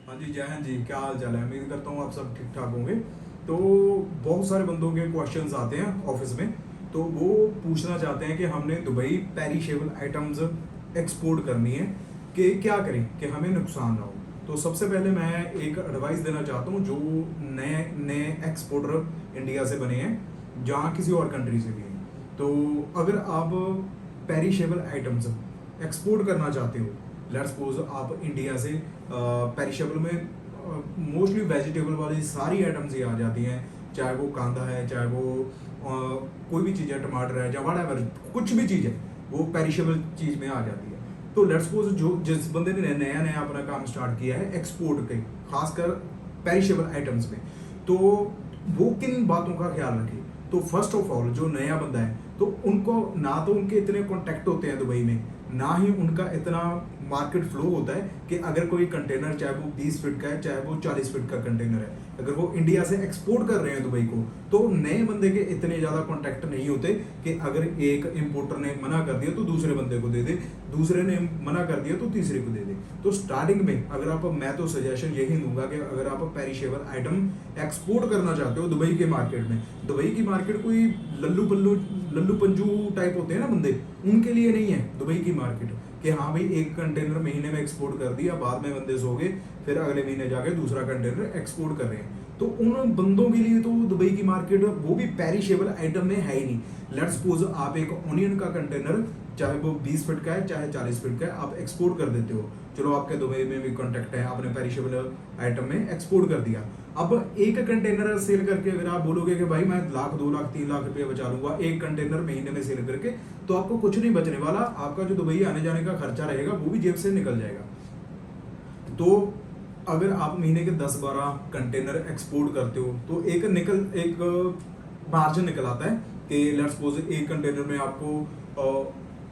हाँ जी, जय हिंद जी। क्या हाल चाल है? उम्मीद करता हूँ आप सब ठीक ठाक होंगे। तो बहुत सारे बंदों के क्वेश्चंस आते हैं ऑफिस में। तो वो पूछना चाहते हैं कि हमने दुबई पेरिशेबल आइटम्स एक्सपोर्ट करनी है, कि क्या करें कि हमें नुकसान ना हो। तो सबसे पहले मैं एक एडवाइस देना चाहता हूँ जो नए नए एक्सपोर्टर इंडिया से बने हैं, जहाँ किसी और कंट्री से भी हैं। तो अगर आप पेरिशेबल आइटम्स एक्सपोर्ट करना चाहते हो, लेट्स सपोज आप इंडिया से पेरिशेबल में मोस्टली वेजिटेबल वाली सारी आइटम्स ही आ जाती हैं, चाहे वो कांदा है, चाहे वो कोई भी चीज़ है, टमाटर है, या वट कुछ भी चीज़ है, वो पेरिशेबल चीज़ में आ जाती है। तो लेट्स सपोज जो जिस बंदे ने नया नया अपना काम स्टार्ट किया है एक्सपोर्ट के, खासकर पेरिशेबल आइटम्स में, तो वो किन बातों का ख्याल रखे। तो फर्स्ट ऑफ ऑल जो नया बंदा है, तो उनको ना तो उनके इतने कॉन्टैक्ट होते हैं दुबई में, ना ही उनका इतना मार्केट फ्लो होता है कि अगर कोई कंटेनर, चाहे वो 20 फीट का है, चाहे वो 40 फीट का कंटेनर है, अगर वो इंडिया से एक्सपोर्ट कर रहे हैं दुबई को, तो नए बंदे के इतने ज़्यादा कॉन्टैक्ट नहीं होते कि अगर एक इम्पोर्टर ने मना कर दिया तो दूसरे बंदे को दे दे, दूसरे ने मना कर दिया तो तीसरे को दे दे। तो स्टार्टिंग में अगर आप, मैं तो सजेशन यही दूंगा कि अगर आप पेरिशेबल आइटम एक्सपोर्ट करना चाहते हो दुबई के मार्केट में, दुबई की मार्केट कोई लल्लू पंजू टाइप होते हैं ना बंदे, उनके लिए नहीं है दुबई की मार्केट। कि हाँ भाई, एक कंटेनर महीने में एक्सपोर्ट कर दिया, बाद में बंदे सो गए, फिर अगले महीने जाके दूसरा कंटेनर एक्सपोर्ट कर रहे हैं। तो उन बंदों के लिए तो दुबई की मार्केट, वो भी पेरिशेबल आइटम में है ही नहीं। लेट्स सपोज आप एक ऑनियन का कंटेनर, चाहे वो 20 फीट का है, चाहे 40 फीट का है, आप एक्सपोर्ट कर देते हो। चलो, आपके दुबई में भी कॉन्टेक्ट है, आपने पेरिशेबल आइटम में एक्सपोर्ट कर दिया। अब एक कंटेनर सेल करके अगर आप बोलोगे कि भाई मैं लाख, 2 लाख, 3 लाख रुपये बचा लूंगा एक कंटेनर महीने में सेल करके, तो आपको कुछ नहीं बचने वाला। आपका जो दुबई आने जाने का खर्चा रहेगा वो भी जेब से निकल जाएगा। तो अगर आप महीने के 10-12 कंटेनर एक्सपोर्ट करते हो, तो एक मार्जिन निकल आता है कि लेट्स सपोज एक कंटेनर में आपको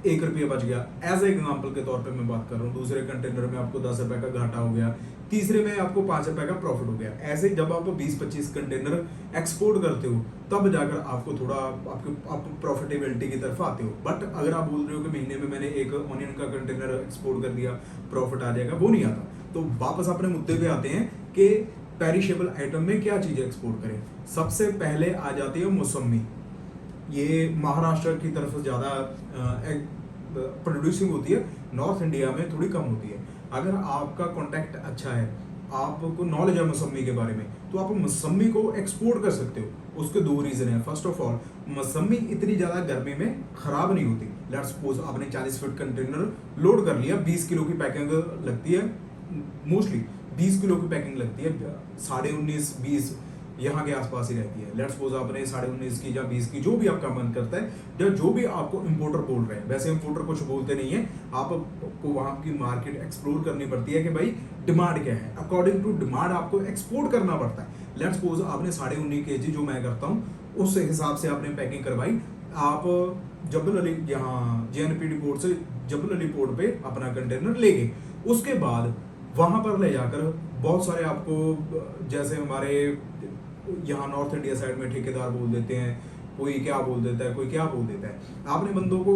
1 रुपया बच गया। एज ए एग्जाम्पल के तौर पे मैं बात कर रहा हूँ। दूसरे कंटेनर में आपको 10 रुपए का घाटा हो गया, तीसरे में आपको 5 रुपए का प्रॉफिट हो गया। ऐसे जब आप 20-25 कंटेनर एक्सपोर्ट करते हो, तब जाकर आपको थोड़ा आप प्रॉफिटेबिलिटी की तरफ आते हो। बट अगर आप बोल रहे हो कि महीने में मैंने एक ऑनियन का कंटेनर एक्सपोर्ट कर दिया, प्रॉफिट आ जाएगा, वो नहीं आता। तो वापस अपने मुद्दे पे आते हैं कि पेरिशेबल आइटम में क्या चीज़ एक्सपोर्ट करें। सबसे पहले आ जाती है मौसमी। ये महाराष्ट्र की तरफ ज़्यादा प्रोड्यूसिंग होती है, नॉर्थ इंडिया में थोड़ी कम होती है। अगर आपका कॉन्टैक्ट अच्छा है, आपको नॉलेज है मौसमी के बारे में, तो आप मौसमी को एक्सपोर्ट कर सकते हो। उसके 2 रीज़न है। फर्स्ट ऑफ ऑल, मौसमी इतनी ज़्यादा गर्मी में ख़राब नहीं होती। लेट्स सपोज आपने 40 फीट कंटेनर लोड कर लिया, 20 किलो की पैकिंग लगती है, मोस्टली 20 किलो की पैकिंग लगती है, 19.5-20 यहाँ के आसपास ही रहती है। लेट्स सपोज आपने 19.5 की या 20 की, जो भी आपका मन करता है, या जो भी आपको इंपोर्टर बोल रहे हैं। वैसे इंपोर्टर कुछ बोलते नहीं है, आपको वहाँ की मार्केट एक्सप्लोर करनी पड़ती है कि भाई डिमांड क्या है। अकॉर्डिंग टू डिमांड आपको एक्सपोर्ट करना पड़ता है। लेट्स सपोज आपने 19.5 kg जो मैं करता हूँ, उस हिसाब से आपने पैकिंग करवाई। आप जबल अली, यहाँ JNPT पोर्ट से जबल अली पोर्ट पे अपना कंटेनर ले गए। उसके बाद वहाँ पर ले जाकर बहुत सारे आपको, जैसे हमारे यहाँ नॉर्थ इंडिया साइड में ठेकेदार बोल देते हैं, कोई क्या बोल देता है, कोई क्या बोल देता है। आपने बंदों को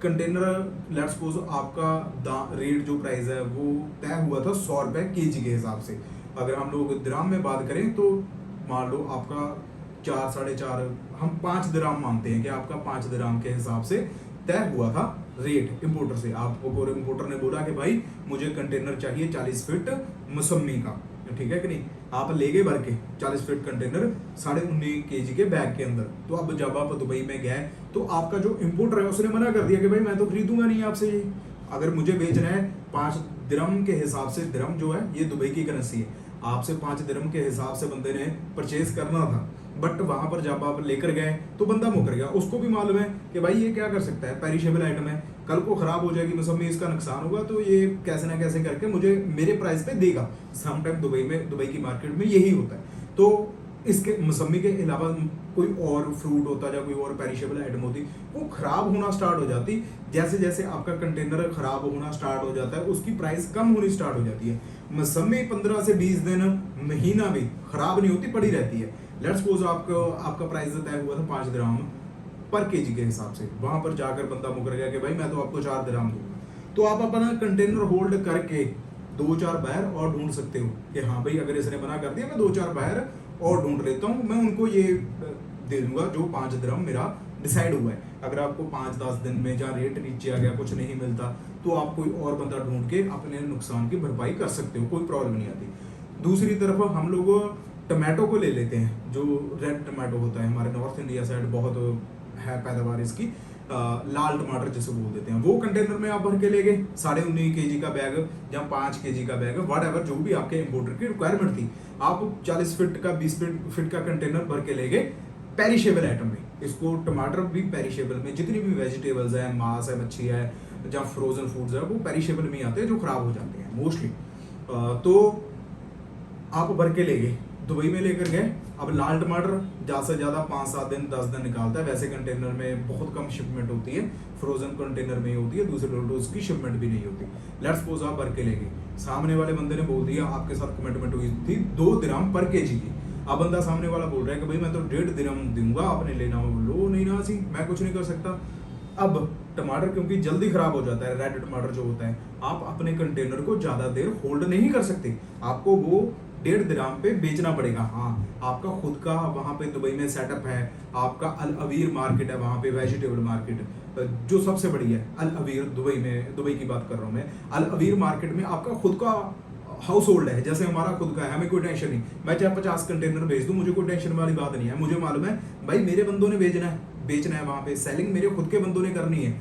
कंटेनर, लेट्स सपोज आपका रेट जो प्राइस है वो तय हुआ था 100 रुपए kg के हिसाब से। अगर हम लोग दिराम में बात करें तो मान लो आपका 4-4.5, हम 5 दिराम मानते हैं कि आपका 5 दिराम के हिसाब से तय हुआ था रेट इंपोर्टर से। आपको इंपोर्टर ने बोला कि भाई मुझे कंटेनर चाहिए 40 फीट मौसमी का, ठीक है कि नहीं। आप ले गए भर के 40 फीट कंटेनर 19.5 kg के बैग के अंदर। तो अब जब आप दुबई में गए, तो आपका जो इंपोर्टर है उसने मना कर दिया कि भाई मैं तो खरीदूंगा नहीं आपसे ये, अगर मुझे बेचना है 5 दिरहम के हिसाब से। दिरहम जो है ये दुबई की करेंसी है, आपसे 5 दिरहम के हिसाब से बंदे ने परचेज करना था। बट वहां पर जब आप लेकर गए तो बंदा मुकर गया। उसको भी मालूम है कि भाई ये क्या कर सकता है, पेरिशेबल आइटम है, कल को खराब हो जाएगी मौसमी, इसका नुकसान होगा, तो ये कैसे ना कैसे करके मुझे मेरे प्राइस पे देगा। समटाइम दुबई की मार्केट में यही होता है। तो इसके मौसमी के अलावा कोई और फ्रूट होता या कोई और पेरिशेबल आइटम होती, वो खराब होना स्टार्ट हो जाती। जैसे जैसे आपका कंटेनर खराब होना स्टार्ट हो जाता है, उसकी प्राइस कम होनी स्टार्ट हो जाती है। मौसमी 15 से 20 दिन, महीना भी खराब नहीं होती, पड़ी रहती है। लेट्स सपोज आपका प्राइस तय हुआ था 5 दिरहम पर kg के हिसाब से। वहां पर जाकर बंदा मुकर गया कि भाई मैं तो आपको 4 दिरहम दूंगा। तो आप अपना कंटेनर होल्ड करके 2-4 बायर और ढूंढ सकते हो कि हाँ भाई अगर इसने मना कर दिया मैं 2-4 बायर और ढूंढ लेता हूँ, मैं उनको ये दे दूंगा जो 5 दिरहम मेरा डिसाइड हुआ है। अगर आपको 5-10 दिन में जहाँ रेट नीचे आ गया, कुछ नहीं मिलता, तो आप कोई और बंदा ढूंढ के अपने नुकसान की भरपाई कर सकते हो, कोई प्रॉब्लम नहीं आती। दूसरी तरफ हम लोग टमाटो को ले लेते हैं, जो रेड टमाटो होता है, हमारे नॉर्थ इंडिया साइड बहुत है पैदावार इसकी, लाल टमाटर जिसे बोल देते हैं। वो कंटेनर में आप भर के ले गए 19.5 kg का बैग या 5 kg का बैग, वट एवर जो भी आपके इम्पोर्टर की रिक्वायरमेंट थी, आप 40 फीट का 20 फीट का कंटेनर भर के ले गए पेरिशेबल आइटम में। इसको टमाटर भी पेरिशेबल में, जितनी भी वेजिटेबल्स है, मांस है, मच्छी है, या फ्रोजन फूड्स है, वो पेरिशेबल में ही आते हैं, जो खराब हो जाते हैं मोस्टली। तो आप भर के ले गए, दुबई में लेकर गए। अब लाल टमाटर ज़्यादा से ज़्यादा 5-7 दिन 10 दिन निकालता है, वैसे कंटेनर में बहुत कम शिपमेंट होती है, फ्रोजन कंटेनर में ही होती है, दूसरे डोज की शिपमेंट भी नहीं होती। लेट्स सपोज आप भर के ले गए, सामने वाले बंदे ने बोल दिया, आपके साथ कमिटमेंट हुई थी 2 दिरहम पर केजी की। अब बंदा सामने वाला बोल रहा है कि भाई मैं तो 1.5 दिरहम दूंगा, आपने लेना हो लो, नहीं ना सी, मैं कुछ नहीं कर सकता। अब टमाटर क्योंकि जल्दी खराब हो जाता है, रेड टमाटर जो होता है, आप अपने कंटेनर को ज्यादा देर होल्ड नहीं कर सकते, आपको वो 1.5 दिरहम पे बेचना पड़ेगा। हाँ, आपका खुद का वहाँ पे दुबई में सेटअप है, आपका अल अवीर मार्केट है वहाँ पे, वेजिटेबल मार्केट जो सबसे बड़ी है, अल अवीर दुबई में, दुबई की बात कर रहा हूँ मैं। अल अवीर मार्केट में आपका खुद का हाउस होल्ड है, जैसे हमारा खुद का है, हमें कोई टेंशन नहीं। मैं चाहे 50 कंटेनर भेज दूं, मुझे कोई टेंशन वाली बात नहीं है। मुझे मालूम है भाई मेरे बंदों ने बेचना है वहां पे, सेलिंग मेरे खुद के बंदों ने करनी है।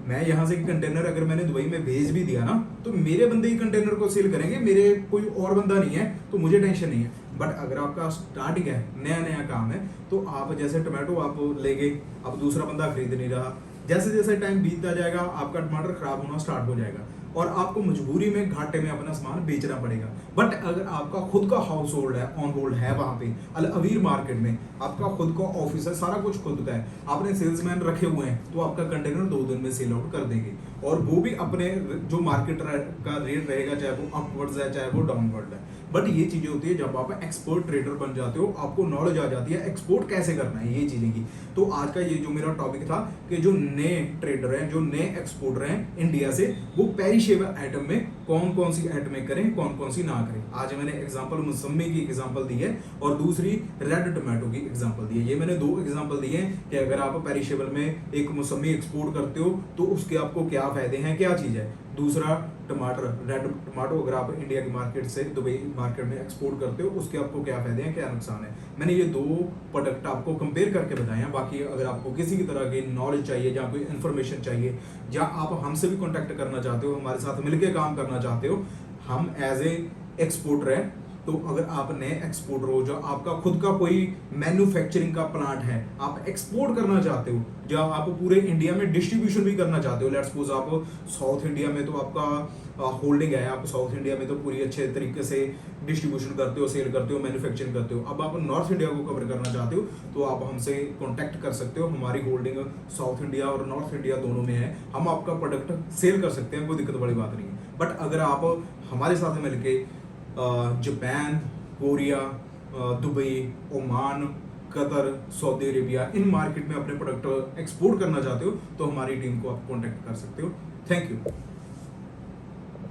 मैं यहाँ से कंटेनर अगर मैंने दुबई में भेज भी दिया ना, तो मेरे बंदे ही कंटेनर को सेल करेंगे, मेरे कोई और बंदा नहीं है, तो मुझे टेंशन नहीं है। बट अगर आपका स्टार्टिंग है, नया नया काम है, तो आप जैसे टमाटो आप ले गए, अब दूसरा बंदा खरीद नहीं रहा, जैसे जैसे टाइम बीतता जाएगा आपका टमाटर खराब होना स्टार्ट हो जाएगा और आपको मजबूरी में घाटे में अपना सामान बेचना पड़ेगा। बट अगर आपका खुद का हाउस होल्ड है, ऑन होल्ड है वहां पे अल अवीर मार्केट में, आपका खुद का ऑफिस है, सारा कुछ खुद का है, आपने सेल्समैन रखे हुए हैं, तो आपका कंटेनर 2 दिन में सेल आउट कर देंगे। और वो भी अपने जो मार्केट का रेट रहेगा, चाहे वो अपवर्ड्स है चाहे वो डाउनवर्ड है। बट ये चीजें होती है जब आप एक्सपोर्ट ट्रेडर बन जाते हो, आपको नॉलेज आ जाती है एक्सपोर्ट कैसे करना है, ये चीजें की। तो आज का ये जो मेरा टॉपिक था कि जो नए ट्रेडर हैं, जो नए एक्सपोर्टर हैं इंडिया से, वो पेरिशेबल आइटम में कौन कौन सी आइटमें करें, कौन कौन सी ना करें। आज मैंने एग्जांपल मौसमी की एग्जांपल दी है और दूसरी रेड टमाटो की एग्जांपल दी है। ये मैंने 2 एग्जांपल दिए हैं कि अगर आप पेरिशेबल में एक मौसमी एक्सपोर्ट करते हो तो उसके आपको क्या फायदे हैं, क्या चीज है। दूसरा टमाटर, रेड टमाटो अगर आप इंडिया की मार्केट से दुबई मार्केट में एक्सपोर्ट करते हो, उसके आपको क्या फायदे हैं, क्या नुकसान है। मैंने ये 2 प्रोडक्ट आपको कंपेयर करके बताए हैं। बाकी अगर आपको किसी की तरह की नॉलेज चाहिए या कोई इन्फॉर्मेशन चाहिए, या आप हमसे भी कॉन्टैक्ट करना चाहते हो, हमारे साथ मिलकर काम करना चाहते हो, हम एज ए एक्सपोर्टर है, तो अगर आप नए एक्सपोर्टर हो, जो आपका खुद का कोई मैन्युफैक्चरिंग का प्लांट है, आप एक्सपोर्ट करना चाहते हो, या आप पूरे इंडिया में डिस्ट्रीब्यूशन भी करना चाहते हो, लेट्स सपोज आप साउथ इंडिया में तो आपका होल्डिंग है, आप साउथ इंडिया में तो पूरी अच्छे तरीके से डिस्ट्रीब्यूशन करते हो, सेल करते हो, मैन्युफैक्चरिंग करते हो। अब आप नॉर्थ इंडिया को कवर करना चाहते हो, तो आप हमसे कॉन्टैक्ट कर सकते हो। हमारी होल्डिंग साउथ इंडिया और नॉर्थ इंडिया दोनों में है, हम आपका प्रोडक्ट सेल कर सकते हैं, कोई दिक्कत वाली बात नहीं है। बट अगर आप हमारे साथ मिलके Japan, Korea, Dubai, Oman, Qatar, Saudi Arabia, इन मार्केट में अपने प्रोडक्ट एक्सपोर्ट करना चाहते हो, तो हमारी टीम को आप कांटेक्ट कर सकते हो। Thank you.